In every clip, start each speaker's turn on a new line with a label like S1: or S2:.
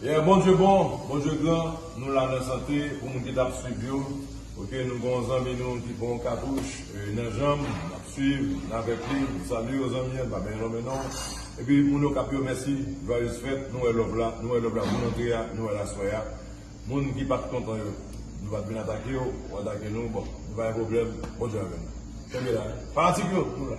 S1: Et bon Dieu grand, nous la dans santé, pour nous qui t'a suivi, pour que nous avons amis nous qui font cartouche, une jambe, nous suivre, avec lui, salut aux amis, pas bien non. Et puis pour nous capio merci, joyeuse fête, nous sommes là, nous sommes là, nous sommes là, soya. Les gens qui ne sont pas contents, nous allons bien attaquer, ou attaquer nous, bon, nous avons un problème, bon Dieu avec nous. C'est bien là, fanatique, nous là.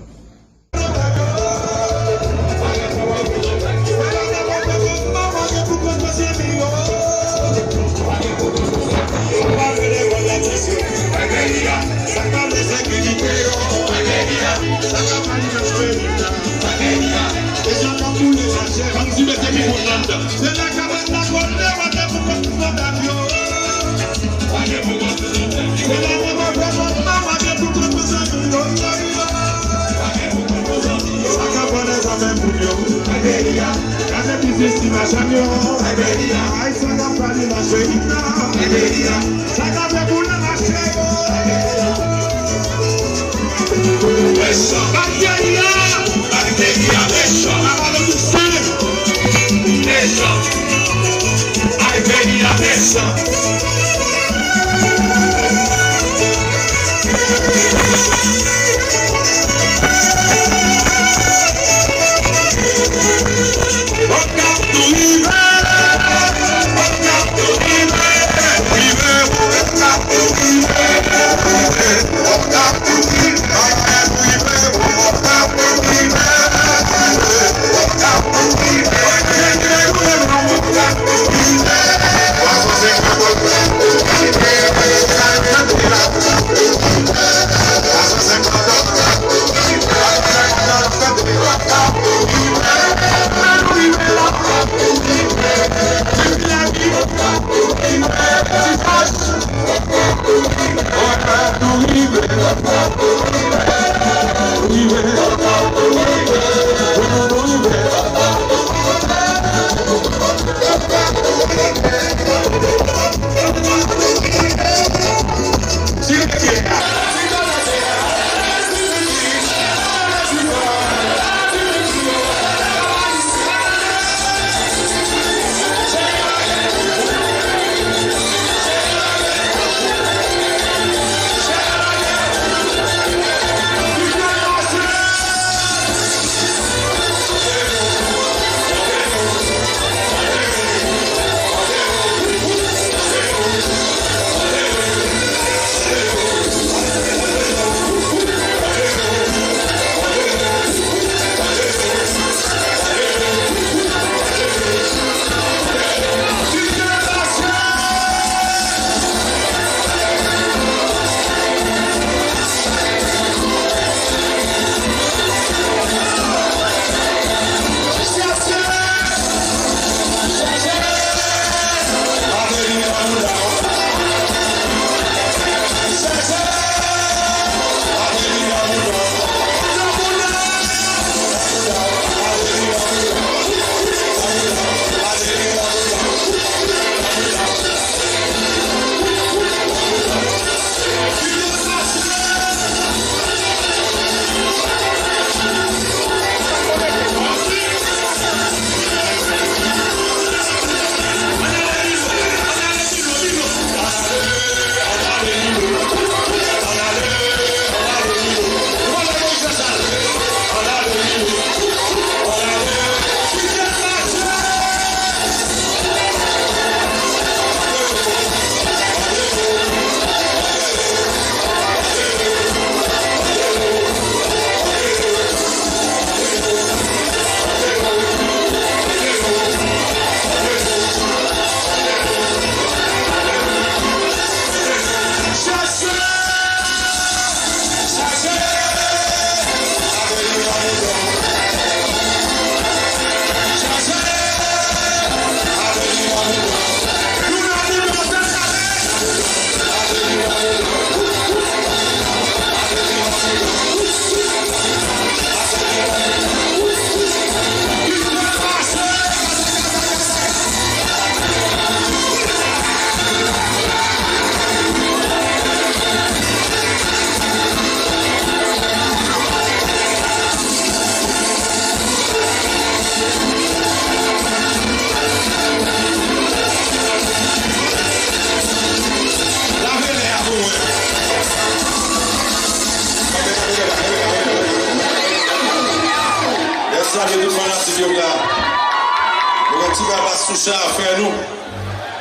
S2: va soucher à faire nous.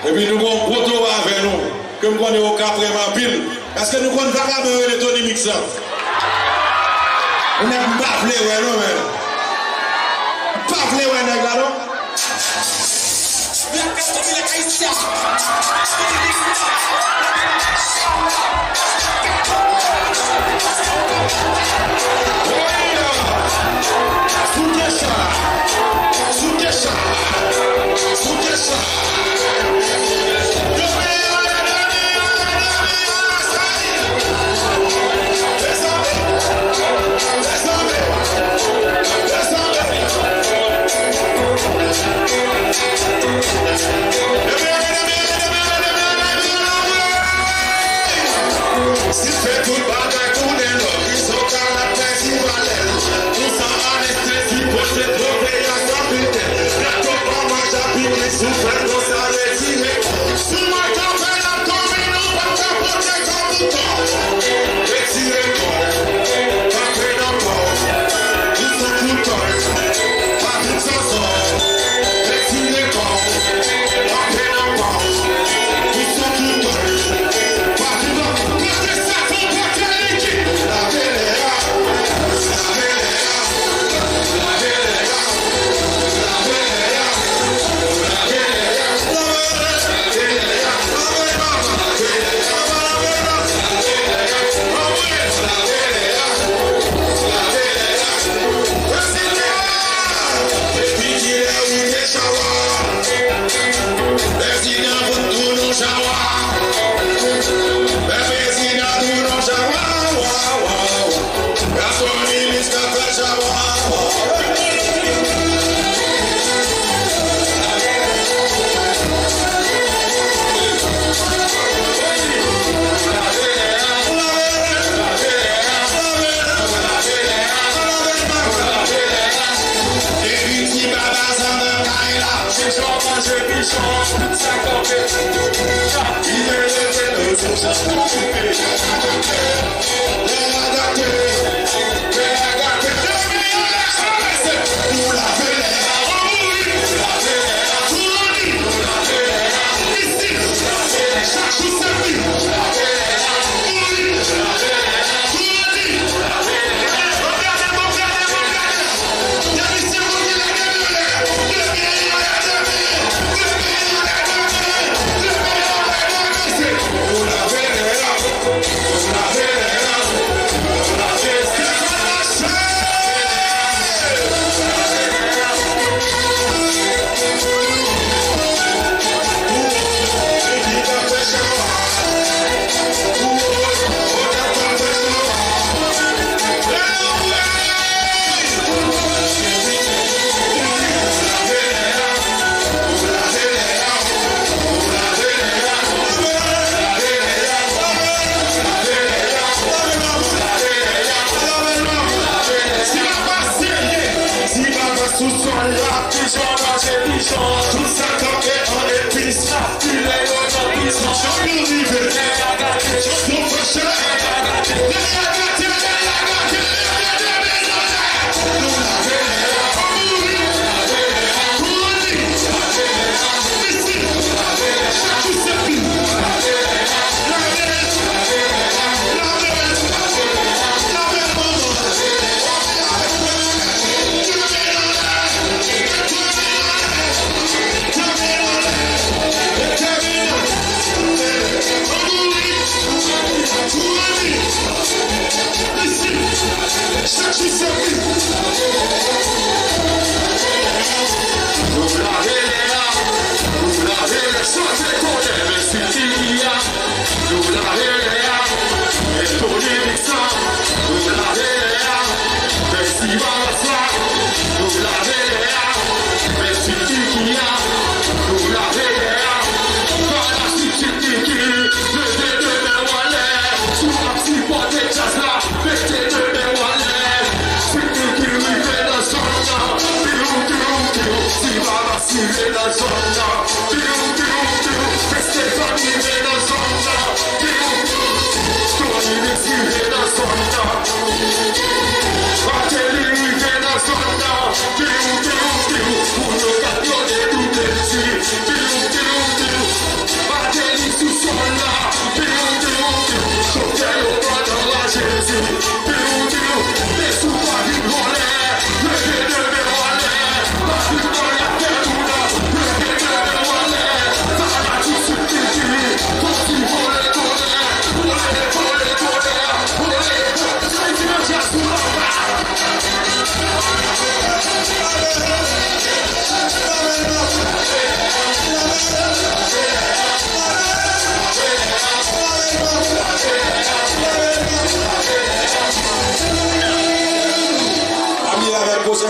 S2: Et puis nous avons un proto avec nous. Comme on est au cap vraiment pile. Parce que nous ne connaissons pas le Tony Mixer. On n'a pas appelé, ouais, non, mais. Pas appelé, ouais, nègre, là, non?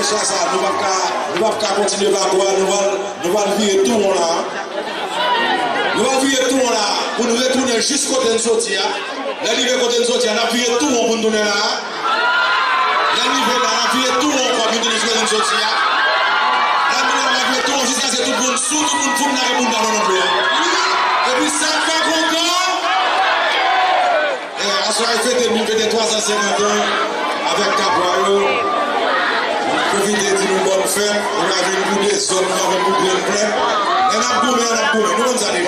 S2: Saint-Charles, nous ne pouvons pas continuer par quoi, nous allons virer tout le monde là. Nous allons virer tout le monde là pour nous retourner jusqu'au côté de sortir. La livre côté de sortir, on a viré tout le monde pour nous donner là. La livre là, on a viré tout le monde pour nous donner jusqu'au côté de sortir. La livre là, on a viré tout le monde jusqu'à ce que tout le monde sous, tout le monde fout dans le monde dans le plus. Et puis ça fait content. Et à ce moment-là, il fait 350 ans avec Capoiro. Profitez de nous bonne fête. On a vu une bout de zone, on a vu une bout de plein. Et on a boumé, nous sommes allés.